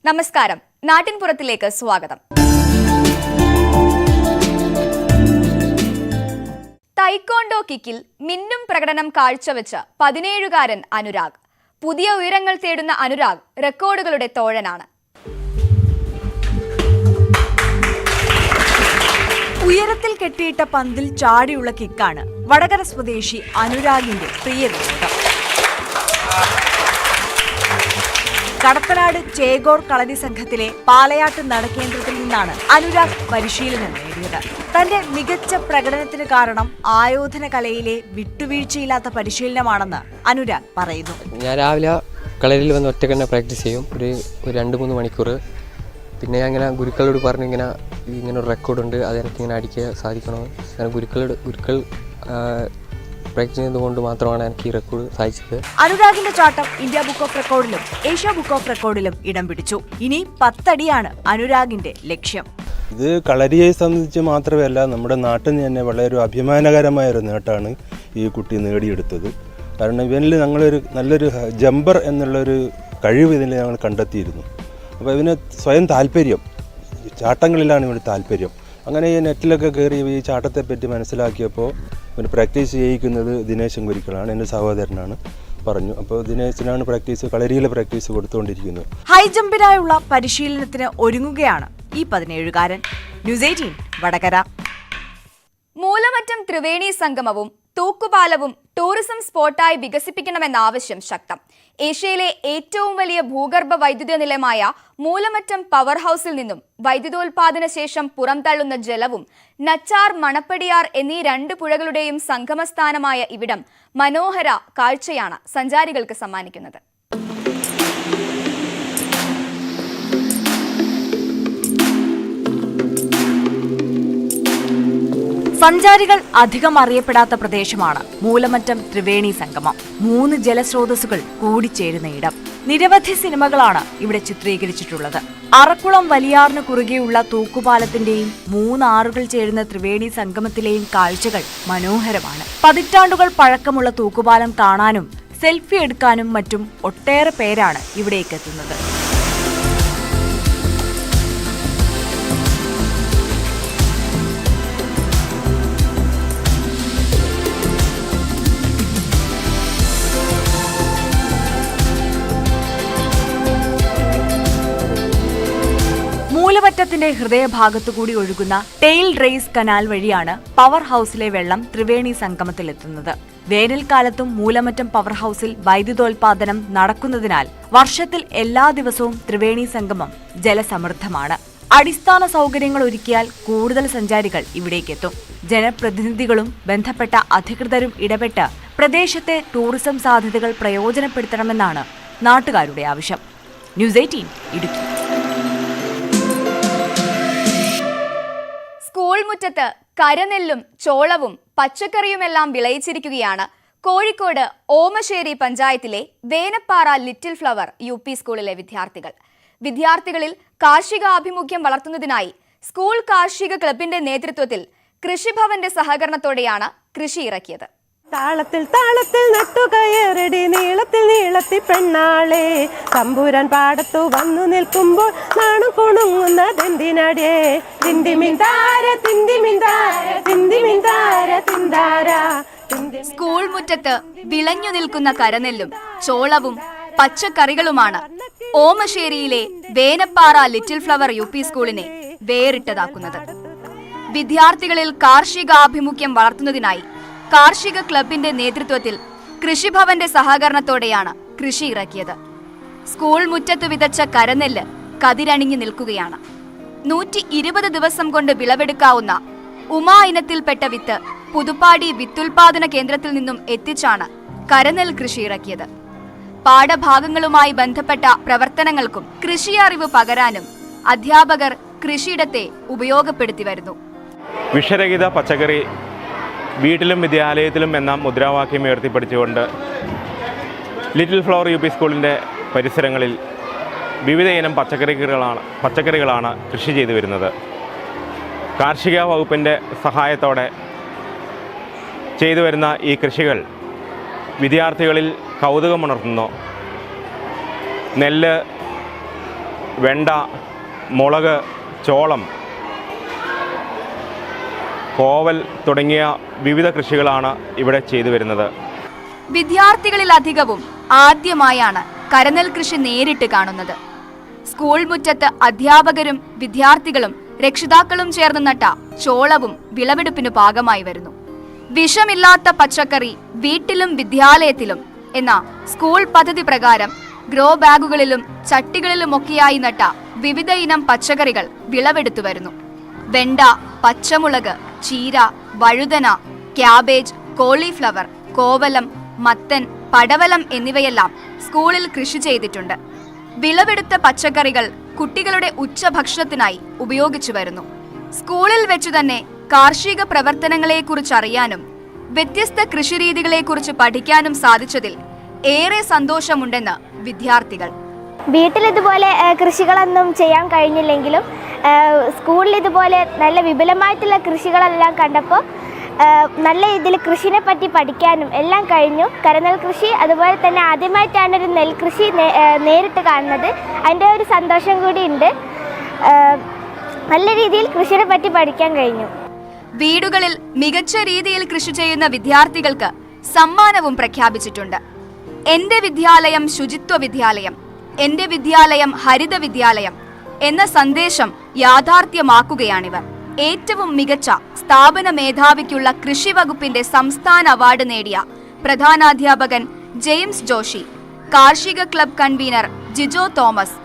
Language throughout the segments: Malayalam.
നമസ്കാരം, നാട്ടിൻപുറത്തിലേക്ക് സ്വാഗതം. തൈക്കോണ്ടോ കിക്കിൽ മിന്നും പ്രകടനം കാഴ്ചവെച്ച 17-കാരൻ അനുരാഗ്. പുതിയ ഉയരങ്ങൾ തേടുന്ന അനുരാഗ് റെക്കോർഡുകളുടെ തോഴനാണ്. ഉയരത്തിൽ കെട്ടിയിട്ട പന്തിൽ ചാടിയുള്ള കിക്കാണ് വടകര സ്വദേശി അനുരാഗിന്റെ പ്രിയ വിനോദം. കടത്തനാട് ചേകോർ കളരി സംഘത്തിലെ പാലയാട്ട് നടക്കേന്ദ്രത്തിൽ നിന്നാണ് അനുരാഗ് പരിശീലനം നേടിയത്. തന്റെ മികച്ച പ്രകടനത്തിന് കാരണം ആയോധന കലയിലെ വിട്ടുവീഴ്ചയില്ലാത്ത പരിശീലനമാണെന്ന് അനുരാഗ് പറയുന്നു. ഞാൻ രാവിലെ കളരിയിൽ വന്ന് ഒറ്റ തന്നെ പ്രാക്ടീസ് ചെയ്യും, ഒരു 2-3 മണിക്കൂർ. പിന്നെ ഞാൻ ഇങ്ങനെ ഗുരുക്കളോട് പറഞ്ഞു ഇങ്ങനെ ഒരു റെക്കോർഡുണ്ട്, അതെനിക്കിങ്ങനെ അടിക്കാൻ സാധിക്കണമെന്ന്. അങ്ങനെ ഗുരുക്കൾ പ്രാക്ടീസ് ചെയ്തുകൊണ്ട് മാത്രമാണ് എനിക്ക് ഈ റെക്കോർഡ് സാധിച്ചത്. അനുരാഗിന്റെ ചാട്ടം ഇന്ത്യ ബുക്ക് ഓഫ് റെക്കോർഡിലും ഏഷ്യ ബുക്ക് ഓഫ് റെക്കോർഡിലും ഇടം പിടിച്ചു. ഇനി 10 അടിയാണ് അനുരാഗിന്റെ ലക്ഷ്യം. ഇത് കളരിയെ സംബന്ധിച്ച് മാത്രമല്ല, നമ്മുടെ നാട്ടിൽ തന്നെ വളരെ അഭിമാനകരമായ ഒരു നേട്ടമാണ് ഈ കുട്ടി നേടിയെടുത്തത്. കാരണം ഇവനിൽ ഞങ്ങളൊരു നല്ലൊരു ജമ്പർ എന്നുള്ളൊരു കഴിവ് ഇതിൽ ഞങ്ങൾ കണ്ടെത്തിയിരുന്നു. അപ്പോൾ ഇവന് സ്വയം താല്പര്യം, ചാട്ടങ്ങളിലാണ് ഇവന് താല്പര്യം. അങ്ങനെ ഈ നെറ്റിലൊക്കെ കയറി ഈ ചാട്ടത്തെപ്പറ്റി മനസ്സിലാക്കിയപ്പോൾ ഇവന് പ്രാക്ടീസ് ചെയ്യിക്കുന്നത് ദിനേശൻ ഗുരുക്കളാണ്, എൻ്റെ സഹോദരനാണ് പറഞ്ഞു. അപ്പോൾ ദിനേശനാണ് കളരിയിലെ പ്രാക്ടീസ് കൊടുത്തുകൊണ്ടിരിക്കുന്നത്. ഹൈ ജമ്പിനായുള്ള പരിശീലനത്തിന് ഒരുങ്ങുകയാണ് ഈ 17-കാരൻ. ന്യൂസ് 18 വടകര. മൂലമറ്റം ത്രിവേണി സംഗമവും തൂക്കുപാലവും ടൂറിസം സ്പോട്ടായി വികസിപ്പിക്കണമെന്ന ആവശ്യം ശക്തം. ഏഷ്യയിലെ ഏറ്റവും വലിയ ഭൂഗർഭ വൈദ്യുത നിലയമായ മൂലമറ്റം പവർ ഹൌസിൽ നിന്നും വൈദ്യുതോൽപാദന ശേഷം പുറംതള്ളുന്ന ജലവും നച്ചാർ, മണപ്പടിയാർ എന്നീ 2 പുഴകളുടെയും സംഗമസ്ഥാനമായ ഇവിടം മനോഹര കാഴ്ചയാണ് സഞ്ചാരികൾക്ക് സമ്മാനിക്കുന്നത്. സഞ്ചാരികൾ അധികം അറിയപ്പെടാത്ത പ്രദേശമാണ് മൂലമറ്റം ത്രിവേണി സംഗമം. 3 ജലസ്രോതസ്സുകൾ കൂടിച്ചേരുന്ന ഇടം. നിരവധി സിനിമകളാണ് ഇവിടെ ചിത്രീകരിച്ചിട്ടുള്ളത്. അറക്കുളം വലിയാറിന് കുറുകെയുള്ള തൂക്കുപാലത്തിന്റെയും 3 ആറുകൾ ചേരുന്ന ത്രിവേണി സംഗമത്തിലെയും കാഴ്ചകൾ മനോഹരമാണ്. പതിറ്റാണ്ടുകൾ പഴക്കമുള്ള തൂക്കുപാലം കാണാനും സെൽഫി എടുക്കാനും മറ്റും ഒട്ടേറെ പേരാണ് ഇവിടേക്കെത്തുന്നത്. മൂലമറ്റത്തിന്റെ ഹൃദയഭാഗത്തുകൂടി ഒഴുകുന്ന ടെയിൽ റേസ് കനാൽ വഴിയാണ് പവർ ഹൌസിലെ വെള്ളം ത്രിവേണി സംഗമത്തിലെത്തുന്നത്. വേനൽക്കാലത്തും മൂലമറ്റം പവർ ഹൌസിൽ വൈദ്യുതോൽപാദനം നടക്കുന്നതിനാൽ വർഷത്തിൽ എല്ലാ ദിവസവും ത്രിവേണി സംഗമം ജലസമൃദ്ധമാണ്. അടിസ്ഥാന സൗകര്യങ്ങൾ ഒരുക്കിയാൽ കൂടുതൽ സഞ്ചാരികൾ ഇവിടേക്കെത്തും. ജനപ്രതിനിധികളും ബന്ധപ്പെട്ട അധികൃതരും ഇടപെട്ട് പ്രദേശത്തെ ടൂറിസം സാധ്യതകൾ പ്രയോജനപ്പെടുത്തണമെന്നാണ് നാട്ടുകാരുടെ ആവശ്യം. ന്യൂസ് 18 ഇടുക്കി. സ്കൂൾ മുറ്റത്ത് കരനെല്ലും ചോളവും പച്ചക്കറിയുമെല്ലാം വിളയിച്ചിരിക്കുകയാണ് കോഴിക്കോട് ഓമശ്ശേരി പഞ്ചായത്തിലെ വേനപ്പാറ ലിറ്റിൽ ഫ്ലവർ UP സ്കൂളിലെ വിദ്യാർത്ഥികളിൽ കാർഷികാഭിമുഖ്യം വളർത്തുന്നതിനായി സ്കൂൾ കാർഷിക ക്ലബിന്റെ നേതൃത്വത്തിൽ കൃഷിഭവന്റെ സഹകരണത്തോടെയാണ് കൃഷി ഇറക്കിയത്. താളത്തിൽ താളത്തിൽ നട്ടുകയറടി നീളത്തിൽ നീളത്തി പെണ്ണാളെ തമ്പുരാൻ പാടത്തു വന്നു നിൽക്കുമ്പോൾ നാണു കുണുങ്ങുന്നതെന്തിനടേ തിന്തിമിന്താര തിന്തിമിന്താര തിന്തിമിന്താര തിന്താര. സ്കൂൾ മുറ്റത്ത് വിളഞ്ഞു നിൽക്കുന്ന കരനെല്ലും ചോളവും പച്ചക്കറികളുമാണ് ഓമശ്ശേരിയിലെ വേനപ്പാറ ലിറ്റിൽ ഫ്ലവർ UP സ്കൂളിനെ വേറിട്ടതാക്കുന്നത്. വിദ്യാർത്ഥികളിൽ കാർഷികാഭിമുഖ്യം വളർത്തുന്നതിനായി കാർഷിക ക്ലബിന്റെ നേതൃത്വത്തിൽ കൃഷിഭവന്റെ സഹകരണത്തോടെയാണ് കൃഷി ഇറക്കിയത്. സ്കൂൾ മുറ്റത്ത് വിതച്ച കരനെല്ല് കതിരണിഞ്ഞു നിൽക്കുകയാണ്. 120 ദിവസം കൊണ്ട് വിളവെടുക്കാവുന്ന ഉമാ ഇനത്തിൽപ്പെട്ട വിത്ത് പുതുപ്പാടി വിത്തുൽപാദന കേന്ദ്രത്തിൽ നിന്നും എത്തിച്ചാണ് കരനെൽ കൃഷി ഇറക്കിയത്. പാഠഭാഗങ്ങളുമായി ബന്ധപ്പെട്ട പ്രവർത്തനങ്ങൾക്കും കൃഷി അറിവ് പകരാനും അധ്യാപകർ കൃഷിയിടത്തെ ഉപയോഗപ്പെടുത്തി വരുന്നു. വിഷരഹിത പച്ചക്കറി വീട്ടിലും വിദ്യാലയത്തിലും എന്ന മുദ്രാവാക്യം ഉയർത്തിപ്പിടിച്ചുകൊണ്ട് ലിറ്റിൽ ഫ്ലവർ UP സ്കൂളിൻ്റെ പരിസരങ്ങളിൽ വിവിധ ഇനം പച്ചക്കറികളാണ് കൃഷി ചെയ്തു വരുന്നത്. കാർഷിക വകുപ്പിൻ്റെ സഹായത്തോടെ ചെയ്തു വരുന്ന ഈ കൃഷികൾ വിദ്യാർത്ഥികളിൽ കൗതുകമുണർത്തുന്നു. നെല്ല് വെണ്ട, മുളക്, ചോളം, കോവൽ തുടങ്ങിയ വിവിധ കൃഷികളാണ് ഇവിടെ ചെയ്തു വരുന്നത്. വിദ്യാർത്ഥികളിലധികവും ആദ്യമായാണ് കരനെൽ കൃഷി നേരിട്ട് കാണുന്നത്. സ്കൂൾ മുറ്റത്ത് അധ്യാപകരും വിദ്യാർത്ഥികളും രക്ഷിതാക്കളും ചേർന്ന് നട്ട ചോളവും വിളവെടുപ്പിന് പാകമായി വരുന്നു. വിഷമില്ലാത്ത പച്ചക്കറി വീട്ടിലും വിദ്യാലയത്തിലും എന്ന സ്കൂൾ പദ്ധതി പ്രകാരം ഗ്രോ ബാഗുകളിലും ചട്ടികളിലുമൊക്കെയായി നട്ട വിവിധ ഇനം പച്ചക്കറികൾ വിളവെടുത്തു വരുന്നു. വെണ്ട, പച്ചമുളക്, ചീര, വഴുതന, ക്യാബേജ്, കോളിഫ്ലവർ, കോവലം, മത്തൻ, പടവലം എന്നിവയെല്ലാം സ്കൂളിൽ കൃഷി ചെയ്തിട്ടുണ്ട്. വിളവെടുത്ത പച്ചക്കറികൾ കുട്ടികളുടെ ഉച്ചഭക്ഷണത്തിനായി ഉപയോഗിച്ചു വരുന്നു. സ്കൂളിൽ വെച്ചു തന്നെ കാർഷിക പ്രവർത്തനങ്ങളെക്കുറിച്ച് അറിയാനും വ്യത്യസ്ത കൃഷിരീതികളെക്കുറിച്ച് പഠിക്കാനും സാധിച്ചതിൽ ഏറെ സന്തോഷമുണ്ടെന്ന് വിദ്യാർത്ഥികൾ. വീട്ടിൽ ഇതുപോലെ കൃഷികളൊന്നും ചെയ്യാൻ കഴിഞ്ഞില്ലെങ്കിലും സ്കൂളിൽ ഇതുപോലെ നല്ല വിപുലമായിട്ടുള്ള കൃഷികളെല്ലാം കണ്ടപ്പോൾ നല്ല രീതിയിൽ കൃഷിനെ പറ്റി പഠിക്കാനും എല്ലാം കഴിഞ്ഞു. കരനെൽ കൃഷി അതുപോലെ തന്നെ ആദ്യമായിട്ടാണ് ഒരു നെൽകൃഷി നേരിട്ട് കാണുന്നത്. അതിൻ്റെ ഒരു സന്തോഷം കൂടി ഉണ്ട്. നല്ല രീതിയിൽ കൃഷിയെ പറ്റി പഠിക്കാൻ കഴിഞ്ഞു. വീടുകളിൽ മികച്ച രീതിയിൽ കൃഷി ചെയ്യുന്ന വിദ്യാർത്ഥികൾക്ക് സമ്മാനവും പ്രഖ്യാപിച്ചിട്ടുണ്ട്. എന്റെ വിദ്യാലയം ശുചിത്വ വിദ്യാലയം, എന്റെ വിദ്യാലയം ഹരിത വിദ്യാലയം എന്ന സന്ദേശം യാഥാർത്ഥ്യമാക്കുകയാണിവർ. ഏറ്റവും മികച്ച സ്ഥാപന മേധാവിക്കുള്ള കൃഷി വകുപ്പിന്റെ സംസ്ഥാന അവാർഡ് നേടിയ പ്രധാനാധ്യാപകൻ ജെയിംസ് ജോഷി, കാർഷിക ക്ലബ് കൺവീനർ ജിജോ തോമസ്,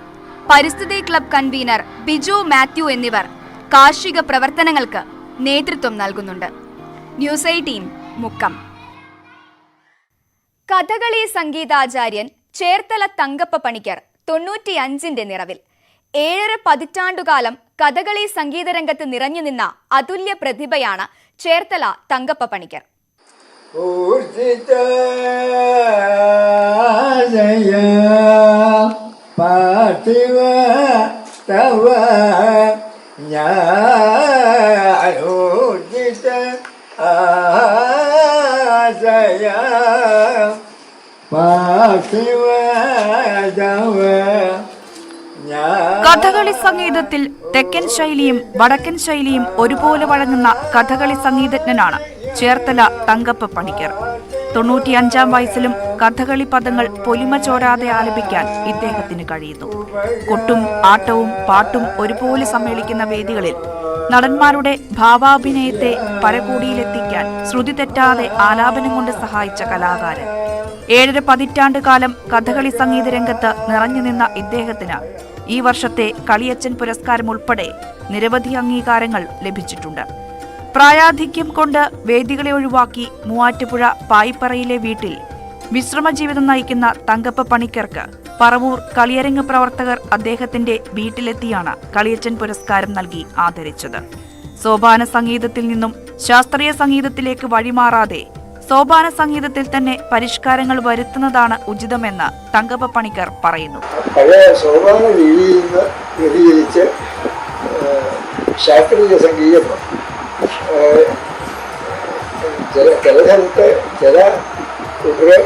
പരിസ്ഥിതി ക്ലബ് കൺവീനർ ബിജു മാത്യു എന്നിവർ കാർഷിക പ്രവർത്തനങ്ങൾക്ക് നേതൃത്വം നൽകുന്നുണ്ട്. ന്യൂസ് 18 മുക്കം. കഥകളി സംഗീതാചാര്യൻ ചേർത്തല തങ്കപ്പ പണിക്കർ 95ന്റെ നിറവിൽ. 7.5 പതിറ്റാണ്ടുകാലം കഥകളി സംഗീതരംഗത്ത് നിറഞ്ഞു നിന്ന അതുല്യ പ്രതിഭയാണ് ചേർത്തല തങ്കപ്പ പണിക്കർ. കഥകളി സംഗീതത്തിൽ തെക്കൻ ശൈലിയും വടക്കൻ ശൈലിയും ഒരുപോലെ വഴങ്ങുന്ന കഥകളി സംഗീതജ്ഞനാണ് ചേർത്തല തങ്കപ്പ പണിക്കർ. 95 വയസ്സിലും കഥകളി പദങ്ങൾ പൊലിമ ചോരാതെ ആലപിക്കാൻ ഇദ്ദേഹത്തിന് കഴിയുന്നു. കൊട്ടും ആട്ടവും പാട്ടും ഒരുപോലെ സമ്മേളിക്കുന്ന വേദികളിൽ നടന്മാരുടെ ഭാവാഭിനയത്തെ പരകോടിയിലെത്തിക്കാൻ ശ്രുതി തെറ്റാതെ ആലാപനം കൊണ്ട് സഹായിച്ച കലാകാരൻ. 7.5 പതിറ്റാണ്ടുകാലം കഥകളി സംഗീത രംഗത്ത് നിറഞ്ഞു നിന്ന ഇദ്ദേഹത്തിന് ഈ വർഷത്തെ കളിയച്ചൻ പുരസ്കാരം ഉൾപ്പെടെ നിരവധി അംഗീകാരങ്ങൾ ലഭിച്ചിട്ടുണ്ട്. പ്രായാധിക്യം കൊണ്ട് വേദികളെ ഒഴിവാക്കി മൂവാറ്റുപുഴ പായിപ്പറയിലെ വീട്ടിൽ വിശ്രമ ജീവിതം നയിക്കുന്ന തങ്കപ്പ പണിക്കർക്ക് പറവൂർ കളിയരങ്ങ് പ്രവർത്തകർ അദ്ദേഹത്തിന്റെ വീട്ടിലെത്തിയാണ് കളിയച്ചൻ പുരസ്കാരം നൽകി ആദരിച്ചത്. സോപാന സംഗീതത്തിൽ നിന്നും ശാസ്ത്രീയ സംഗീതത്തിലേക്ക് വഴിമാറാതെ സോപാന സംഗീതത്തിൽ തന്നെ പരിഷ്കാരങ്ങൾ വരുത്തുന്നതാണ് ഉചിതമെന്ന് തങ്കപ്പ പണിക്കർ പറയുന്നു. പഴയ സോപാന രീതിയിൽ നിന്ന് വ്യതിചലിച്ച് ശാസ്ത്രീയ സംഗീതം ചില സ്ഥലത്ത് ചില കുട്ടികൾ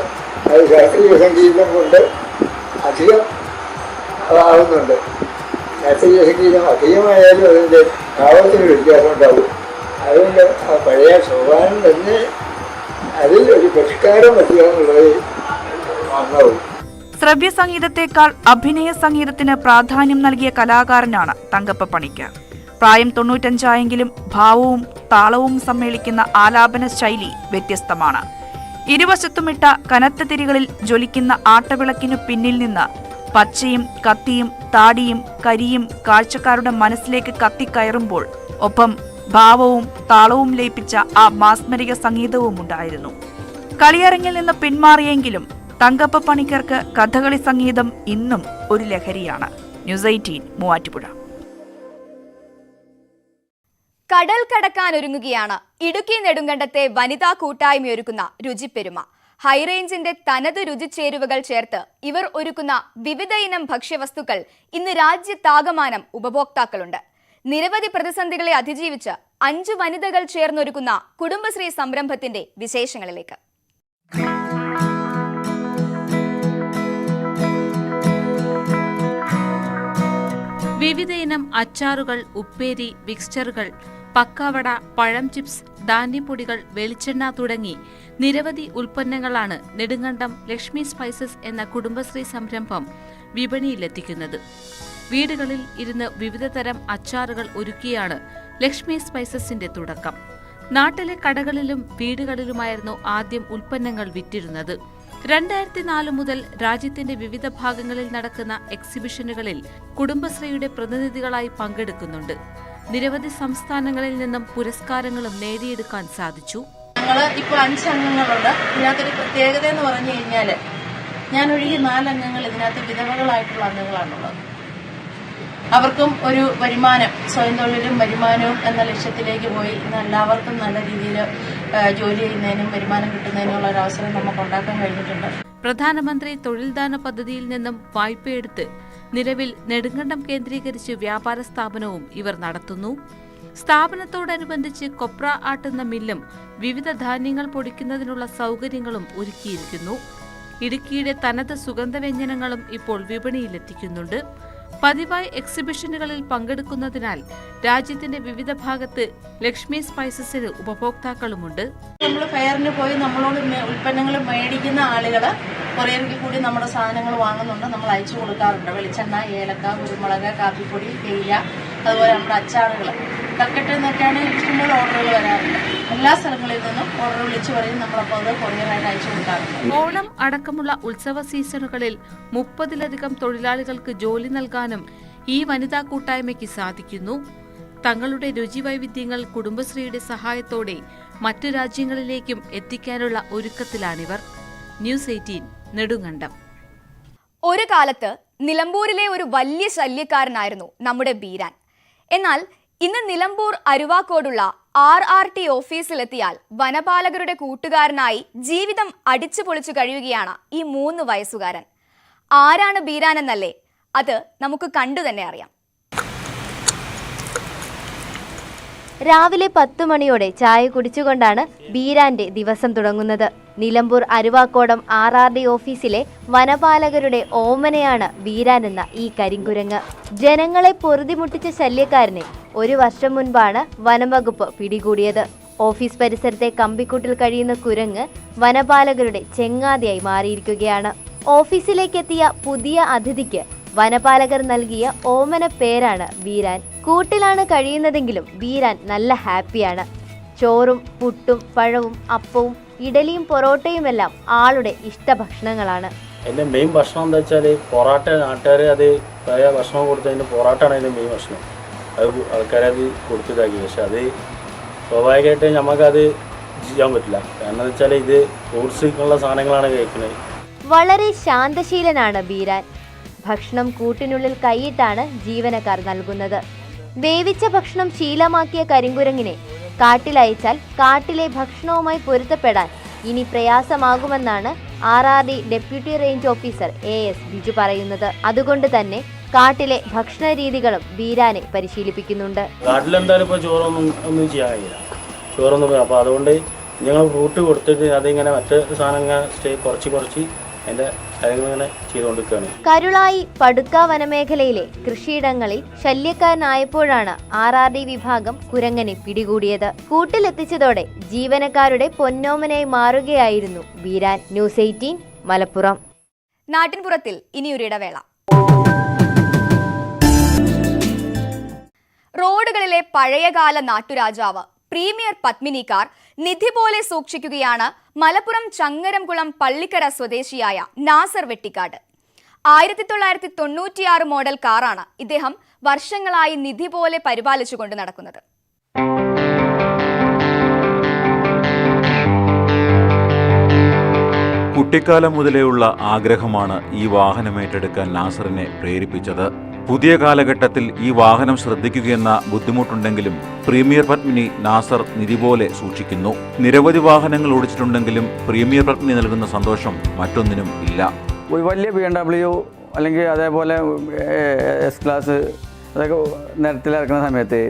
അത് ശാസ്ത്രീയ സംഗീതം കൊണ്ട് അധികം ആവുന്നുണ്ട്. ശാസ്ത്രീയ സംഗീതം അധികമായാലും അതിൻ്റെ ഭാവത്തിന് വ്യത്യാസം ഉണ്ടാവും. അതുകൊണ്ട് ആ പഴയ സോപാനം തന്നെ അതിൽ ഒരു പരിഷ്കാരം പറ്റുക എന്നുള്ളത് വന്നവും. ശ്രവ്യ സംഗീതത്തെക്കാൾ അഭിനയ സംഗീതത്തിന് പ്രാധാന്യം നൽകിയ കലാകാരനാണ് തങ്കപ്പ പണിക്കർ. പ്രായം 95 ഭാവവും താളവും സമ്മേളിക്കുന്ന ആലാപന ശൈലി വ്യത്യസ്തമാണ്. ഇരുവശത്തുമിട്ട കനത്ത തിരികളിൽ ജ്വലിക്കുന്ന ആട്ടവിളക്കിനു പിന്നിൽ നിന്ന് പച്ചയും കത്തിയും താടിയും കരിയും കാഴ്ചക്കാരുടെ മനസ്സിലേക്ക് കത്തിക്കയറുമ്പോൾ ഒപ്പം ഭാവവും താളവും ലയിപ്പിച്ച ആ മാസ്മരിക സംഗീതവും ഉണ്ടായിരുന്നു. കളിയരങ്ങിൽ നിന്ന് പിന്മാറിയെങ്കിലും തങ്കപ്പ പണിക്കർക്ക് കഥകളി സംഗീതം ഇന്നും ഒരു ലഹരിയാണ്. ന്യൂസ് 18 മൂവാറ്റുപുഴ. കടൽ കടക്കാനൊരുങ്ങുകയാണ് ഇടുക്കി നെടുങ്കണ്ടത്തെ വനിതാ കൂട്ടായ്മയൊരുക്കുന്ന രുചിപ്പെരുമ. ഹൈറേഞ്ചിന്റെ തനത് രുചിച്ചേരുവകൾ ചേർത്ത് ഇവർ ഒരുക്കുന്ന വിവിധ ഇനം ഭക്ഷ്യവസ്തുക്കൾ ഇന്ന് രാജ്യത്താകമാനം ഉപഭോക്താക്കളുണ്ട്. നിരവധി പ്രതിസന്ധികളെ അതിജീവിച്ച് 5 വനിതകൾ ചേർന്നൊരുക്കുന്ന കുടുംബശ്രീ സംരംഭത്തിന്റെ വിശേഷങ്ങളിലേക്ക്. വിവിധയിനം അച്ചാറുകൾ, ഉപ്പേരി, മിക്സ്ചറുകൾ, പക്കാവട, പഴം ചിപ്സ്, ധാന്യപ്പൊടികൾ, വെളിച്ചെണ്ണ തുടങ്ങി നിരവധി ഉൽപ്പന്നങ്ങളാണ് നെടുങ്കണ്ടം ലക്ഷ്മി സ്പൈസസ് എന്ന കുടുംബശ്രീ സംരംഭം വിപണിയിലെത്തിക്കുന്നത്. വീടുകളിൽ ഇരുന്ന് വിവിധ തരം അച്ചാറുകൾ ഒരുക്കിയാണ് ലക്ഷ്മി സ്പൈസസിന്റെ തുടക്കം. നാട്ടിലെ കടകളിലും വീടുകളിലുമായിരുന്നു ആദ്യം ഉൽപ്പന്നങ്ങൾ വിറ്റിരുന്നത്. 2004 മുതൽ രാജ്യത്തിന്റെ വിവിധ ഭാഗങ്ങളിൽ നടക്കുന്ന എക്സിബിഷനുകളിൽ കുടുംബശ്രീയുടെ പ്രതിനിധികളായി പങ്കെടുക്കുന്നുണ്ട്. നിരവധി സംസ്ഥാനങ്ങളിൽ നിന്നും പുരസ്കാരങ്ങളും നേടിയെടുക്കാൻ സാധിച്ചു. ഞങ്ങൾ ഇപ്പോൾ 5 അംഗങ്ങളുണ്ട്. ഇതിനകത്തൊരു പ്രത്യേകത എന്ന് പറഞ്ഞു കഴിഞ്ഞാൽ ഞാനൊഴികെ 4 അംഗങ്ങൾ ഇതിനകത്ത് വിധവകളായിട്ടുള്ള അംഗങ്ങളാണുള്ളത്. അവർക്കും ഒരു വരുമാനം, സ്വയം തൊഴിലും വരുമാനവും എന്ന ലക്ഷ്യത്തിലേക്ക് പോയി ഇന്ന് എല്ലാവർക്കും നല്ല രീതിയിൽ ജോലി ചെയ്യുന്നതിനും വരുമാനം കിട്ടുന്നതിനുള്ള ഒരു അവസരം നമുക്ക് ഉണ്ടാക്കാൻ കഴിഞ്ഞിട്ടുണ്ട്. പ്രധാനമന്ത്രി തൊഴിൽദാന പദ്ധതിയിൽ നിന്നും വായ്പയെടുത്ത് നിലവിൽ നെടുങ്കണ്ടം കേന്ദ്രീകരിച്ച് വ്യാപാര സ്ഥാപനവും ഇവർ നടത്തുന്നു. സ്ഥാപനത്തോടനുബന്ധിച്ച് കൊപ്ര ആട്ടുന്ന മില്ലും വിവിധ ധാന്യങ്ങൾ പൊടിക്കുന്നതിനുള്ള സൗകര്യങ്ങളും ഒരുക്കിയിരിക്കുന്നു. ഇടുക്കിയുടെ തനത് സുഗന്ധവ്യഞ്ജനങ്ങളും ഇപ്പോൾ വിപണിയിലെത്തിക്കുന്നുണ്ട്. പതിവായി എക്സിബിഷനുകളിൽ പങ്കെടുക്കുന്നതിനാൽ രാജ്യത്തിന്റെ വിവിധ ഭാഗത്ത് ലക്ഷ്മി സ്പൈസസിന് ഉപഭോക്താക്കളുമുണ്ട്. നമ്മൾ ഫെയറിന് പോയി നമ്മളോട് ഉൽപ്പന്നങ്ങൾ മേടിക്കുന്ന ആളുകൾ കൊറിയറിൽ കൂടി നമ്മുടെ സാധനങ്ങൾ വാങ്ങുന്നുണ്ട്. നമ്മൾ അയച്ചു കൊടുക്കാറുണ്ട്. വെളിച്ചെണ്ണ, ഏലക്ക, കുരുമുളക്, കാപ്പിപ്പൊടി, തേയില, അതുപോലെ നമ്മുടെ അച്ചാറുകൾ, കക്കട്ട് എന്നൊക്കെയാണ് ഇഷ്ടംപോലെ ഓർഡറുകൾ വരാറുണ്ട്. എല്ലാ സ്ഥലങ്ങളിൽ നിന്നും ഓർഡർ വിളിച്ചു പറയും. നമ്മളപ്പോൾ അത് കൊറിയറായിട്ട് അയച്ചു കൊടുക്കാറുണ്ട്. ഓണം അടക്കമുള്ള ഉത്സവ സീസണുകളിൽ 30-ലധികം തൊഴിലാളികൾക്ക് ജോലി നൽകാനും ഈ വനിതാ കൂട്ടായ്മയ്ക്ക് സാധിക്കുന്നു. തങ്ങളുടെ രുചിവൈവിധ്യങ്ങൾ കുടുംബശ്രീയുടെ സഹായത്തോടെ മറ്റു രാജ്യങ്ങളിലേക്കും എത്തിക്കാനുള്ള ഒരുക്കത്തിലാണിവർ. ന്യൂസ് 18 നെടുങ്കണ്ടം. ഒരു കാലത്ത് നിലമ്പൂരിലെ ഒരു വലിയ ശല്യക്കാരനായിരുന്നു നമ്മുടെ ബീരാൻ. എന്നാൽ ഇന്ന് നിലമ്പൂർ അരുവാക്കോടുള്ള RRT ഓഫീസിലെത്തിയാൽ വനപാലകരുടെ കൂട്ടുകാരനായി ജീവിതം അടിച്ചു പൊളിച്ചു കഴിയുകയാണ് ഈ 3 വയസ്സുകാരൻ. ആരാണ് ബീരാൻ എന്നല്ലേ? അത് നമുക്ക് കണ്ടു തന്നെ അറിയാം. രാവിലെ 10 മണിയോടെ ചായ കുടിച്ചുകൊണ്ടാണ് ബീരാന്റെ ദിവസം തുടങ്ങുന്നത്. നിലമ്പൂർ അരുവാക്കോടം RRD ഓഫീസിലെ വനപാലകരുടെ ഓമനയാണ് ബീരാൻ എന്ന ഈ കരിങ്കുരങ്ങ്. ജനങ്ങളെ പൊറുതിമുട്ടിച്ച ശല്യക്കാരനെ 1 വർഷം മുൻപാണ് വനംവകുപ്പ് പിടികൂടിയത്. ഓഫീസ് പരിസരത്തെ കമ്പിക്കൂട്ടിൽ കഴിയുന്ന കുരങ്ങ് വനപാലകരുടെ ചെങ്ങാതിയായി മാറിയിരിക്കുകയാണ്. ഓഫീസിലേക്കെത്തിയ പുതിയ അതിഥിക്ക് വനപാലകർ നൽകിയ ഓമന പേരാണ് ബീരാൻ. കൂട്ടിലാണ് കഴിയുന്നതെങ്കിലും ബീരാൻ നല്ല ഹാപ്പിയാണ്. ചോറും പുട്ടും പഴവും അപ്പവും ഇഡലിയും പൊറോട്ടയുമെല്ലാം ആളുടെ ഇഷ്ടഭക്ഷണങ്ങളാണ്. എൻ്റെ മെയിൻ ഭക്ഷണം എന്താ വെച്ചാൽ പൊറോട്ട. നാട്ടുകാർ അത് പഴയ ഭക്ഷണം കൊടുത്തതിൻ്റെ പൊറോട്ടയാണ് അതിൻ്റെ മെയിൻ ഭക്ഷണം. അത് ആൾക്കാരത് കൊടുത്തതാക്കി. പക്ഷെ അത് സ്വാഭാവികമായിട്ട് നമുക്കത് ചെയ്യാൻ പറ്റില്ല. കാരണം എന്താ വെച്ചാൽ ഇത് ഫ്രൂട്ട്സുള്ള സാധനങ്ങളാണ് കഴിക്കുന്നത്. വളരെ ശാന്തശീലനാണ് ബീരാൻ. ഭക്ഷണം കൂട്ടിനുള്ളിൽ കൈയിട്ടാണ് ജീവനക്കാർ നൽകുന്നത്. വേവിച്ച ഭക്ഷണം ശീലമാക്കിയ കരിങ്കുരങ്ങിനെ കാട്ടിലയച്ചാൽ കാട്ടിലെ ഭക്ഷണവുമായി പൊരുത്തപ്പെടാൻ ഇനി പ്രയാസമാകുമെന്നാണ് RRD deputy range officer AS Biju പറയുന്നത്. അതുകൊണ്ട് തന്നെ കാട്ടിലെ ഭക്ഷണ രീതികളും ബീരാനെ പരിശീലിപ്പിക്കുന്നുണ്ട്. കാട്ടിലെന്തായാലും ഇപ്പോൾ ഒന്നും ചെയ്യാൻ കഴിയില്ല. ചോറൊന്നും. അപ്പോൾ അതുകൊണ്ട് ഞങ്ങൾ ഫ്രൂട്ട് കൊടുത്തിട്ട് അതിങ്ങനെ മറ്റ് സാധനങ്ങൾ കുറച്ച് എൻ്റെ കാര്യങ്ങളിങ്ങനെ ചെയ്തുകൊണ്ടിരിക്കുകയാണ്. കരുളായി പടുക്ക വനമേഖലയിലെ കൃഷിയിടങ്ങളിൽ ശല്യക്കാരനായപ്പോഴാണ് RRD വിഭാഗം കുരങ്ങനെ പിടികൂടിയത്. കൂട്ടിലെത്തിച്ചതോടെ ജീവനക്കാരുടെ പൊന്നോമനായി മാറുകയായിരുന്നു ബീരാൻ. ന്യൂസ് 18 മലപ്പുറം. നാട്ടിൻപുറത്തിൽ ഇനിയൊരിടവേള. റോഡുകളിലെ പഴയകാല നാട്ടുരാജാവ് പ്രീമിയർ പത്മിനി കാർ നിധി പോലെ സൂക്ഷിക്കുകയാണ് മലപ്പുറം ചങ്ങരംകുളം പള്ളിക്കര സ്വദേശിയായ നാസർ വെട്ടിക്കാട്. 1996 മോഡൽ കാറാണ് ഇദ്ദേഹം വർഷങ്ങളായി നിധി പോലെ പരിപാലിച്ചുകൊണ്ട് നടക്കുന്നത്. കുട്ടിക്കാലം മുതലേയുള്ള ആഗ്രഹമാണ് ഈ വാഹനം ഏറ്റെടുക്കാൻ നാസറിനെ പ്രേരിപ്പിച്ചത്. പുതിയ കാലഘട്ടത്തിൽ ഈ വാഹനം ശ്രദ്ധിക്കുകയെന്ന ബുദ്ധിമുട്ടുണ്ടെങ്കിലും പ്രീമിയർ പത്മിനി നാസർ നിധി പോലെ സൂക്ഷിക്കുന്നു. നിരവധി വാഹനങ്ങൾ ഓടിച്ചിട്ടുണ്ടെങ്കിലും പ്രീമിയർ പത്മിനി നൽകുന്ന സന്തോഷം മറ്റൊന്നിനും ഇല്ല. ഒരു വലിയ BMW അല്ലെങ്കിൽ അതേപോലെ S ക്ലാസ് അതൊക്കെ നിരത്തിലിറക്കുന്ന സമയത്ത്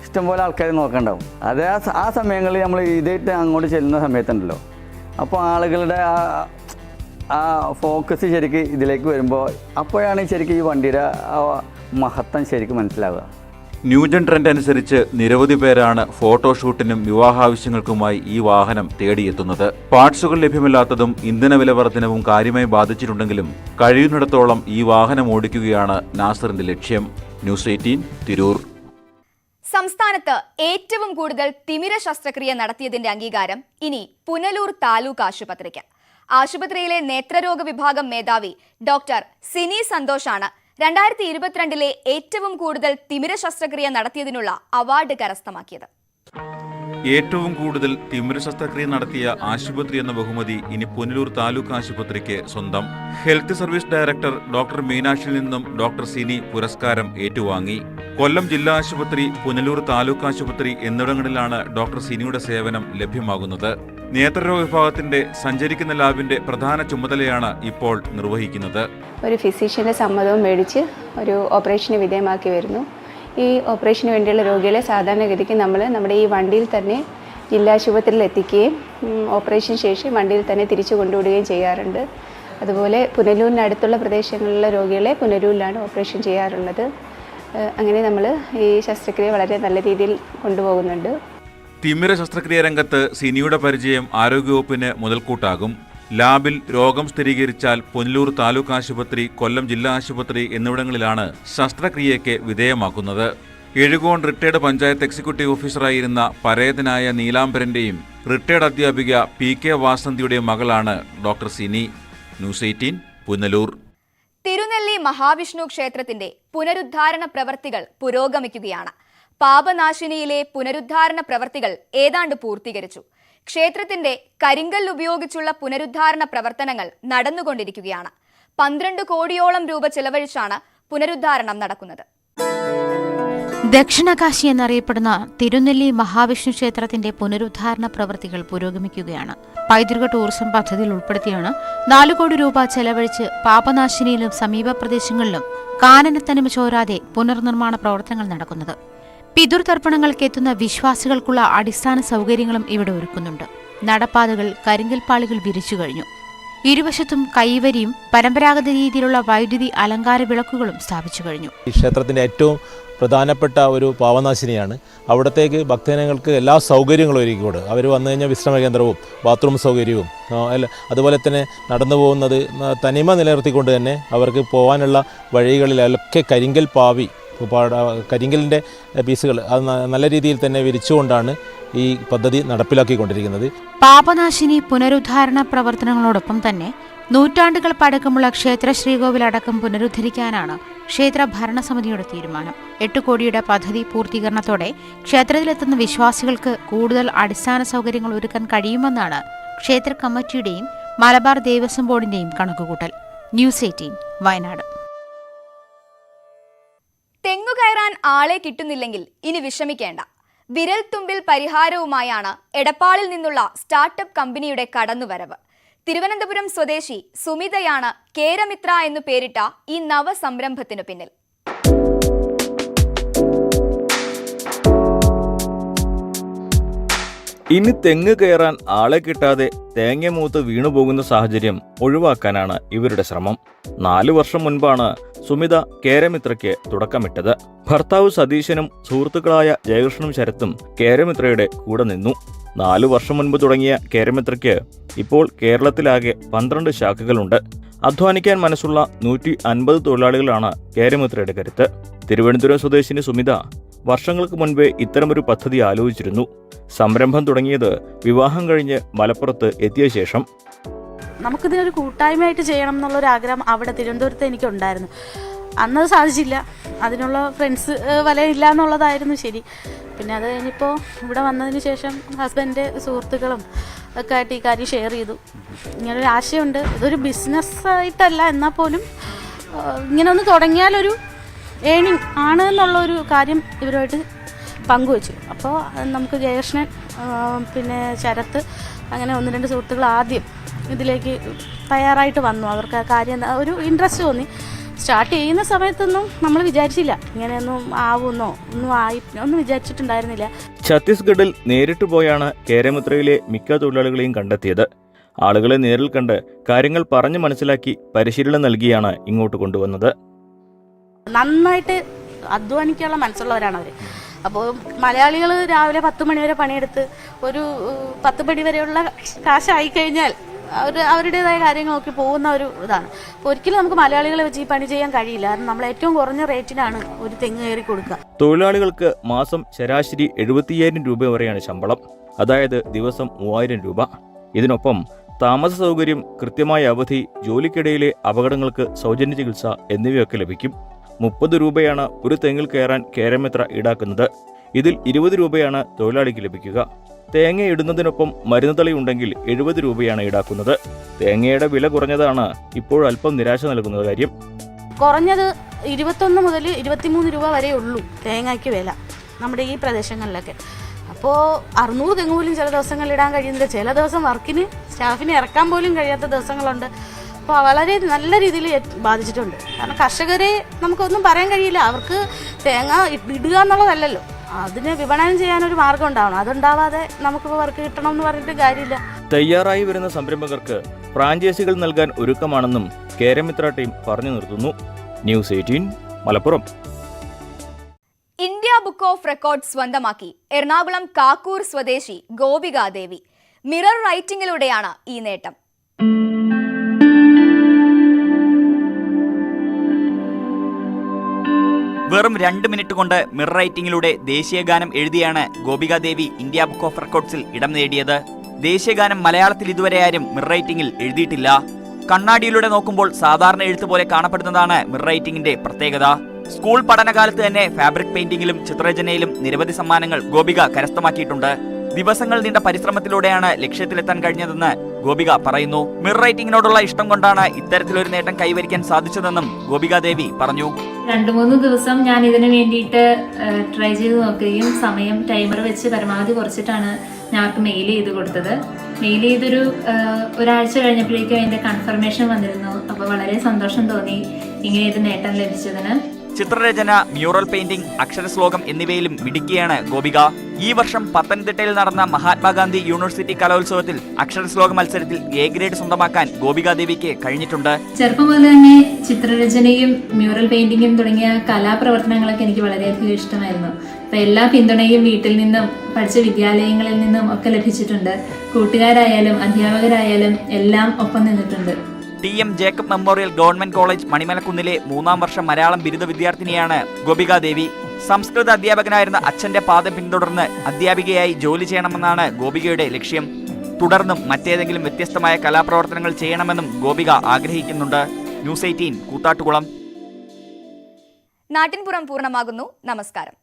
ഇഷ്ടംപോലെ ആൾക്കാർ നോക്കണ്ടാവും. അത് ആ സമയങ്ങളിൽ നമ്മൾ ഇതായിട്ട് അങ്ങോട്ട് ചെല്ലുന്ന സമയത്തുണ്ടല്ലോ, അപ്പോൾ ആളുകളുടെ ആ ഫോക്കസ് ശരിക്കും ഇതിലേക്ക് വരുമ്പോൾ അപ്പോഴാണ് ശരിക്കും ഈ വണ്ടിയുടെ മഹത്വം ശരിക്കും മനസ്സിലാവുക. ന്യൂജൻ ട്രെൻഡ് അനുസരിച്ച് നിരവധി പേരാണ് ഫോട്ടോഷൂട്ടിനും വിവാഹാവശ്യങ്ങൾക്കുമായി ഈ വാഹനം തേടിയെത്തുന്നത്. പാർട്സുകൾ ലഭ്യമല്ലാത്തതും ഇന്ധന വില വർധനവും കാര്യമായി ബാധിച്ചിട്ടുണ്ടെങ്കിലും കഴിയുന്നിടത്തോളം ഈ വാഹനം ഓടിക്കുകയാണ് നാസറിന്റെ ലക്ഷ്യം. ന്യൂസ് 18 തിരൂർ. സംസ്ഥാനത്ത് ഏറ്റവും കൂടുതൽ തിമിര ശസ്ത്രക്രിയ നടത്തിയതിന്റെ അംഗീകാരം ഇനി പുനലൂർ താലൂക്ക് ആശുപത്രിക്ക്. ആശുപത്രിയിലെ നേത്രരോഗ വിഭാഗം മേധാവി ഡോക്ടർ സിനി സന്തോഷാണ് 2022 ഏറ്റവും കൂടുതൽ തിമിര ശസ്ത്രക്രിയ നടത്തിയതിനുള്ള അവാർഡ് കരസ്ഥമാക്കിയത്. ഏറ്റവും കൂടുതൽ തിമിര ശസ്ത്രക്രിയ നടത്തിയ ആശുപത്രി എന്ന ബഹുമതി ഇനി പുനലൂർ താലൂക്ക് ആശുപത്രിക്ക് സ്വന്തം. ഹെൽത്ത് സർവീസ് ഡയറക്ടർ ഡോക്ടർ മീനാക്ഷിൽ നിന്നും ഡോക്ടർ സിനി പുരസ്കാരം ഏറ്റുവാങ്ങി. കൊല്ലം ജില്ലാ ആശുപത്രി, പുനലൂർ താലൂക്ക് ആശുപത്രി എന്നിവിടങ്ങളിലാണ് ഡോക്ടർ സിനിയുടെ സേവനം ലഭ്യമാകുന്നത്. നേത്രരോഗ വിഭാഗത്തിന്റെ സഞ്ചരിക്കുന്ന ലാബിന്റെ പ്രധാന ചുമതലയാണ് ഇപ്പോൾ നിർവഹിക്കുന്നത്. ഒരു ഫിസിഷ്യന്റെ സമ്മതവും മേടിച്ച് ഒരു ഓപ്പറേഷന് വിധേയമാക്കി വരുന്നു. ഈ ഓപ്പറേഷന് വേണ്ടിയുള്ള രോഗികളെ സാധാരണഗതിക്ക് നമ്മൾ നമ്മുടെ ഈ വണ്ടിയിൽ തന്നെ ജില്ലാ ആശുപത്രിയിൽ എത്തിക്കുകയും ഓപ്പറേഷൻ ശേഷം വണ്ടിയിൽ തന്നെ തിരിച്ചു കൊണ്ടുവിടുകയും ചെയ്യാറുണ്ട്. അതുപോലെ പുനലൂരിനടുത്തുള്ള പ്രദേശങ്ങളിലെ രോഗികളെ പുനലൂരിലാണ് ഓപ്പറേഷൻ ചെയ്യാറുള്ളത്. അങ്ങനെ നമ്മൾ ഈ ശസ്ത്രക്രിയ വളരെ നല്ല രീതിയിൽ കൊണ്ടുപോകുന്നുണ്ട്. തിമിര ശസ്ത്രക്രിയ രംഗത്ത് സിനിയുടെ പരിചയം ആരോഗ്യവകുപ്പിന് മുതൽക്കൂട്ടാകും. ലാബിൽ രോഗം സ്ഥിരീകരിച്ചാൽ പുനലൂർ താലൂക്ക് ആശുപത്രി, കൊല്ലം ജില്ലാ ആശുപത്രി എന്നിവിടങ്ങളിലാണ് ശസ്ത്രക്രിയയ്ക്ക് വിധേയമാക്കുന്നത്. എഴുകോൺ റിട്ടയർഡ് പഞ്ചായത്ത് എക്സിക്യൂട്ടീവ് ഓഫീസറായിരുന്ന പരേതനായ നീലാംബരന്റെയും റിട്ടയർഡ് അധ്യാപിക PK വാസന്തിയുടെയും മകളാണ് ഡോക്ടർ സിനി. ന്യൂസ് 18 പുനലൂർ. തിരുനെല്ലി മഹാവിഷ്ണു ക്ഷേത്രത്തിന്റെ പുനരുദ്ധാരണ പ്രവർത്തികൾ പുരോഗമിക്കുകയാണ്. പാപനാശിനിയിലെ പുനരുദ്ധാരണ പ്രവർത്തികൾ ഏതാണ്ട് പൂർത്തീകരിച്ചു. ക്ഷേത്രത്തിന്റെ കരിങ്കല്ല് ഉപയോഗിച്ചുള്ള പുനരുദ്ധാരണ പ്രവർത്തനങ്ങൾ നടന്നുകൊണ്ടിരിക്കുകയാണ്. 12 കോടിയോളം രൂപ ചെലവഴിച്ചാണ് പുനരുദ്ധാരണം നടക്കുന്നത്. ദക്ഷിണകാശി എന്നറിയപ്പെടുന്ന തിരുനെല്ലി മഹാവിഷ്ണു ക്ഷേത്രത്തിന്റെ പുനരുദ്ധാരണ പ്രവൃത്തികൾ പുരോഗമിക്കുകയാണ്. പൈതൃക ടൂറിസം പദ്ധതിയിൽ ഉൾപ്പെടുത്തിയാണ് 4 കോടി രൂപ ചെലവഴിച്ച് പാപനാശിനിയിലും സമീപ പ്രദേശങ്ങളിലും കാനനത്തനിമ ചോരാതെ പുനർനിർമ്മാണ പ്രവർത്തനങ്ങൾ നടക്കുന്നത്. പിതൃതർപ്പണങ്ങൾക്ക് എത്തുന്ന വിശ്വാസികൾക്കുള്ള അടിസ്ഥാന സൗകര്യങ്ങളും ഇവിടെ ഒരുക്കുന്നുണ്ട്. നടപ്പാതകൾ, കരിങ്കൽപ്പാളികൾ വിരിച്ചു കഴിഞ്ഞു. ഇരുവശത്തും കൈവരിയും പരമ്പരാഗത രീതിയിലുള്ള വൈദ്യുതി അലങ്കാര വിളക്കുകളും സ്ഥാപിച്ചു കഴിഞ്ഞു. ഈ ക്ഷേത്രത്തിന്റെ ഏറ്റവും പ്രധാനപ്പെട്ട ഒരു പാവനാശിനിയാണ്. അവിടത്തേക്ക് ഭക്തജനങ്ങൾക്ക് എല്ലാ സൗകര്യങ്ങളും ഒരുക്കിക്കൊണ്ട് അവർ വന്നു കഴിഞ്ഞാൽ വിശ്രമ കേന്ദ്രവും ബാത്റൂം സൗകര്യവും അതുപോലെ തന്നെ നടന്നു പോകുന്നത് തനിമ നിലനിർത്തിക്കൊണ്ട് തന്നെ അവർക്ക് പോകാനുള്ള വഴികളിലൊക്കെ കരിങ്കൽ പാവി, കരിങ്കലിൻ്റെ പീസുകൾ അത് നല്ല രീതിയിൽ തന്നെ വിരിച്ചുകൊണ്ടാണ് ഈ പദ്ധതി നടപ്പിലാക്കിക്കൊണ്ടിരിക്കുന്നത്. പാപനാശിനി പുനരുദ്ധാരണ പ്രവർത്തനങ്ങളോടൊപ്പം തന്നെ നൂറ്റാണ്ടുകൾ പഴക്കമുള്ള ക്ഷേത്ര ശ്രീകോവിലടക്കം പുനരുദ്ധരിക്കാനാണ് ക്ഷേത്ര ഭരണസമിതിയുടെ തീരുമാനം. 8 കോടിയുടെ പദ്ധതി പൂർത്തീകരണത്തോടെ ക്ഷേത്രത്തിലെത്തുന്ന വിശ്വാസികൾക്ക് കൂടുതൽ അടിസ്ഥാന സൗകര്യങ്ങൾ ഒരുക്കാൻ കഴിയുമെന്നാണ് ക്ഷേത്ര കമ്മിറ്റിയുടെയും മലബാർ ദേവസ്വം ബോർഡിന്റെയും കണക്കുകൂട്ടൽ. ന്യൂസ് 18 വയനാട്. തെങ്ങുകയറാൻ ആളെ കിട്ടുന്നില്ലെങ്കിൽ ഇനി വിഷമിക്കേണ്ട. വിരൽ തുമ്പിൽ പരിഹാരവുമായാണ് എടപ്പാളിൽ നിന്നുള്ള സ്റ്റാർട്ടപ്പ് കമ്പനിയുടെ കടന്നുവരവ്. തിരുവനന്തപുരം സ്വദേശി സുമിതയാണ് കേരമിത്ര എന്നു പേരിട്ട ഈ നവസംരംഭത്തിനു പിന്നിൽ. ഇനി തെങ്ങ് കയറാൻ ആളെ കിട്ടാതെ തേങ്ങ മൂത്ത് വീണുപോകുന്ന സാഹചര്യം ഒഴിവാക്കാനാണ് ഇവരുടെ ശ്രമം. 4 വർഷം മുൻപാണ് സുമിത കേരമിത്രയ്ക്ക് തുടക്കമിട്ടത്. ഭർത്താവ് സതീശനും സുഹൃത്തുക്കളായ ജയകൃഷ്ണനും ശരത്തും കേരമിത്രയുടെ കൂടെ നിന്നു. 4 വർഷം മുൻപ് തുടങ്ങിയ കേരമിത്രയ്ക്ക് ഇപ്പോൾ കേരളത്തിലാകെ 12 ശാഖകളുണ്ട്. അധ്വാനിക്കാൻ മനസ്സുള്ള 150 തൊഴിലാളികളാണ് കേരമിത്രയുടെ കരുത്ത്. തിരുവനന്തപുരം സ്വദേശിനി സുമിത വർഷങ്ങൾക്ക് മുൻപേ ഇത്തരമൊരു പദ്ധതി ആലോചിച്ചിരുന്നു. സംരംഭം തുടങ്ങിയത് വിവാഹം കഴിഞ്ഞ് മലപ്പുറത്ത് എത്തിയ ശേഷം. നമുക്കിതിനൊരു കൂട്ടായ്മയായിട്ട് ചെയ്യണം എന്നുള്ളൊരു ആഗ്രഹം അവിടെ തിരുവനന്തപുരത്ത് എനിക്കുണ്ടായിരുന്നു. അന്നത് സാധിച്ചില്ല. അതിനുള്ള ഫ്രണ്ട്സ് വലയില്ല എന്നുള്ളതായിരുന്നു ശരി. പിന്നെ അത് കഴിഞ്ഞിപ്പോൾ ഇവിടെ വന്നതിന് ശേഷം ഹസ്ബൻഡ് സുഹൃത്തുക്കളും ഒക്കെ ആയിട്ട് ഈ കാര്യം ഷെയർ ചെയ്തു. ഇങ്ങനൊരു ആശയമുണ്ട്. ഇതൊരു ബിസിനസ്സായിട്ടല്ല, എന്നാൽ പോലും ഇങ്ങനെ ഒന്ന് തുടങ്ങിയാലൊരു ഏണിങ് ആണ് എന്നുള്ളൊരു കാര്യം ഇവരുമായിട്ട് പങ്കുവച്ചു. അപ്പോൾ നമുക്ക് ജയകൃഷ്ണൻ, പിന്നെ ശരത്ത്, അങ്ങനെ 1-2 സുഹൃത്തുക്കൾ ആദ്യം ഇതിലേക്ക് തയ്യാറായിട്ട് വന്നു. അവർക്ക് ആ കാര്യം ഒരു ഇൻട്രസ്റ്റ് തോന്നി. സ്റ്റാർട്ട് ചെയ്യുന്ന സമയത്തൊന്നും നമ്മൾ വിചാരിച്ചില്ല ഇങ്ങനെയൊന്നും ആവുമെന്നോ ഒന്നും വിചാരിച്ചിട്ടുണ്ടായിരുന്നില്ല. ഛത്തീസ്ഗഡിൽ നേരിട്ട് പോയാണ് കേരമിത്രയിലെ മിക്ക തൊഴിലാളികളെയും കണ്ടെത്തിയത്. ആളുകളെ നേരിൽ കണ്ട് കാര്യങ്ങൾ പറഞ്ഞു മനസ്സിലാക്കി പരിശീലനം നൽകിയാണ് ഇങ്ങോട്ട് കൊണ്ടുവന്നത്. നന്നായിട്ട് അധ്വാനിക്കാനുള്ള മനസ്സുള്ളവരാണ് അവർ. അപ്പോൾ മലയാളികൾ രാവിലെ 10 മണി വരെ പണിയെടുത്ത് ഒരു 10 മണി വരെയുള്ള കാശായി കഴിഞ്ഞാൽ അവരുടേതായ കാര്യങ്ങൾ നോക്കി പോകുന്ന ഒരു ഇതാണ്. അപ്പോൾ ഒരിക്കലും നമുക്ക് മലയാളികളെ വെച്ച് ഈ പണി ചെയ്യാൻ കഴിയില്ല. കാരണം നമ്മൾ ഏറ്റവും കുറഞ്ഞ റേറ്റിനാണ് ഒരു തെങ്ങ് കയറി കൊടുക്കുക. തൊഴിലാളികൾക്ക് മാസം ശരാശരി 75,000 രൂപ വരെയാണ് ശമ്പളം, അതായത് ദിവസം 3,000 രൂപ. ഇതിനൊപ്പം താമസ സൗകര്യം, കൃത്യമായ അവധി, ജോലിക്കിടയിലെ അപകടങ്ങൾക്ക് സൗജന്യ ചികിത്സ എന്നിവയൊക്കെ ലഭിക്കും. 30 രൂപയാണ് ഒരു തെങ്ങിൽ കയറാൻ കേരമിത്ര ഈടാക്കുന്നത്. ഇതിൽ 20 രൂപയാണ് തൊഴിലാളിക്ക് ലഭിക്കുക. തേങ്ങ ഇടുന്നതിനൊപ്പം മരുന്നുതളി ഉണ്ടെങ്കിൽ 70 രൂപയാണ് ഈടാക്കുന്നത്. തേങ്ങയുടെ വില കുറഞ്ഞതാണ് ഇപ്പോഴല്പം നിരാശ നൽകുന്ന കാര്യം. കുറഞ്ഞത് 21 മുതൽ 23 രൂപ വരെ ഉള്ളൂ തേങ്ങയ്ക്ക് വില നമ്മുടെ ഈ പ്രദേശങ്ങളിലൊക്കെ. അപ്പോൾ 600 തെങ്ങ് പോലും ചില ദിവസങ്ങളിൽ ഇടാൻ കഴിയുന്നില്ല. ചില ദിവസം വർക്കിന് സ്റ്റാഫിനെ ഇറക്കാൻ പോലും കഴിയാത്ത ദിവസങ്ങളുണ്ട്. അപ്പോൾ വളരെ നല്ല രീതിയിൽ ബാധിച്ചിട്ടുണ്ട്. കാരണം കർഷകരെ നമുക്കൊന്നും പറയാൻ കഴിയില്ല. അവർക്ക് തേങ്ങ ഇടുക എന്നുള്ളതല്ലല്ലോ, അതിന് വിപണനം ചെയ്യാനൊരു മാർഗം ഉണ്ടാവണം. അതുണ്ടാവാതെ നമുക്കിപ്പോൾ വർക്ക് കിട്ടണമെന്ന് പറഞ്ഞിട്ട് കാര്യമില്ല. തയ്യാറായി വരുന്ന സംരംഭകർക്ക് ഫ്രാഞ്ചൈസികൾ നൽകാൻ ഒരുക്കമാണെന്നും കേരമിത്ര ടീം പറഞ്ഞു നിർത്തുന്നു. News 18 Malappuram. India book of record സ്വന്തമാക്കി എറണാകുളം കാക്കൂർ സ്വദേശി ഗോപികാദേവി. മിറർ റൈറ്റിംഗിലൂടെയാണ് ഈ നേട്ടം. വെറും 2 മിനിറ്റ് കൊണ്ട് മിറർ റൈറ്റിംഗിലൂടെ ദേശീയഗാനം എഴുതിയാണ് ഗോപികാദേവി ഇന്ത്യ ബുക്ക് ഓഫ് റെക്കോർഡ്സിൽ ഇടം നേടിയത്. ദേശീയഗാനം മലയാളത്തിൽ ഇതുവരെ ആരും മിറർ റൈറ്റിംഗിൽ എഴുതിയിട്ടില്ല. കണ്ണാടിയിലൂടെ നോക്കുമ്പോൾ സാധാരണ എഴുത്ത് പോലെ കാണപ്പെടുന്നതാണ് മിറർ റൈറ്റിംഗിന്റെ പ്രത്യേകത. സ്കൂൾ പഠനകാലത്ത് തന്നെ ഫാബ്രിക് പെയിന്റിംഗിലും ചിത്രരചനയിലും നിരവധി സമ്മാനങ്ങൾ ഗോപിക കരസ്ഥമാക്കിയിട്ടുണ്ട്. ദിവസങ്ങൾ നീണ്ട പരിശ്രമത്തിലൂടെയാണ് ലക്ഷ്യത്തിലെത്താൻ കഴിഞ്ഞതെന്ന് ഗോപിക പറയുന്നു. മിറർ റൈറ്റിംഗിനോടുള്ള ഇഷ്ടം കൊണ്ടാണ് ഇത്തരത്തിലൊരു നേട്ടം കൈവരിക്കാൻ സാധിച്ചതെന്നും ഗോപികാദേവി പറഞ്ഞു. 2-3 ദിവസം ഞാൻ ഇതിനു വേണ്ടിയിട്ട് ട്രൈ ചെയ്ത് നോക്കുകയും സമയം ടൈമർ വെച്ച് പരമാവധി കുറച്ചിട്ടാണ് ഞങ്ങൾക്ക് മെയിൽ ചെയ്ത് കൊടുത്തത്. മെയിൽ ചെയ്തൊരു ഒരാഴ്ച കഴിഞ്ഞപ്പോഴേക്കും അതിൻ്റെ കൺഫർമേഷൻ വന്നിരുന്നു. അപ്പോൾ വളരെ സന്തോഷം തോന്നി ഇങ്ങനെ ഇത് നേട്ടം ലഭിച്ചതിന്. ചിത്രരചന, മ്യൂറൽ പെയിന്റിംഗ്, അക്ഷരശ്ലോകം എന്നിവയിലും മിടുക്കിയാണ് ഗോപിക. ഈ വർഷം പത്തനംതിട്ടയിൽ നടന്ന മഹാത്മാഗാന്ധി യൂണിവേഴ്സിറ്റി കലോത്സവത്തിൽ അക്ഷരശ്ലോക മത്സരത്തിൽ എ ഗ്രേഡ് സ്വന്തമാക്കാൻ ഗോപികാദേവിക്ക് കഴിഞ്ഞിട്ടുണ്ട്. ചെറുപ്പം മുതൽ തന്നെ ചിത്രരചനയും മ്യൂറൽ പെയിന്റിങ്ങും തുടങ്ങിയ കലാപ്രവർത്തനങ്ങളൊക്കെ എനിക്ക് വളരെയധികം ഇഷ്ടമായിരുന്നു. അപ്പോൾ എല്ലാ പിന്തുണയും വീട്ടിൽ നിന്നും പഠിച്ച വിദ്യാലയങ്ങളിൽ നിന്നും ഒക്കെ ലഭിച്ചിട്ടുണ്ട്. കൂട്ടുകാരായാലും അധ്യാപകരായാലും എല്ലാം ഒപ്പം നിന്നിട്ടുണ്ട്. TM Jacob memorial government college മണിമലക്കുന്നിലെ 3ാം വർഷം മലയാളം ബിരുദ വിദ്യാർത്ഥിനിയാണ് ഗോപികാദേവി. സംസ്കൃത അധ്യാപകനായിരുന്ന അച്ഛന്റെ പാത പിന്തുടർന്ന് അധ്യാപികയായി ജോലി ചെയ്യണമെന്നാണ് ഗോപികയുടെ ലക്ഷ്യം. തുടർന്നും മറ്റേതെങ്കിലും വ്യത്യസ്തമായ കലാപ്രവർത്തനങ്ങൾ ചെയ്യണമെന്നും ഗോപിക ആഗ്രഹിക്കുന്നുണ്ട്. ന്യൂസ് 18 കൂത്താട്ടുകുളം. നാട്ടിൻപുറം പൂർണ്ണമാകുന്നു. നമസ്കാരം.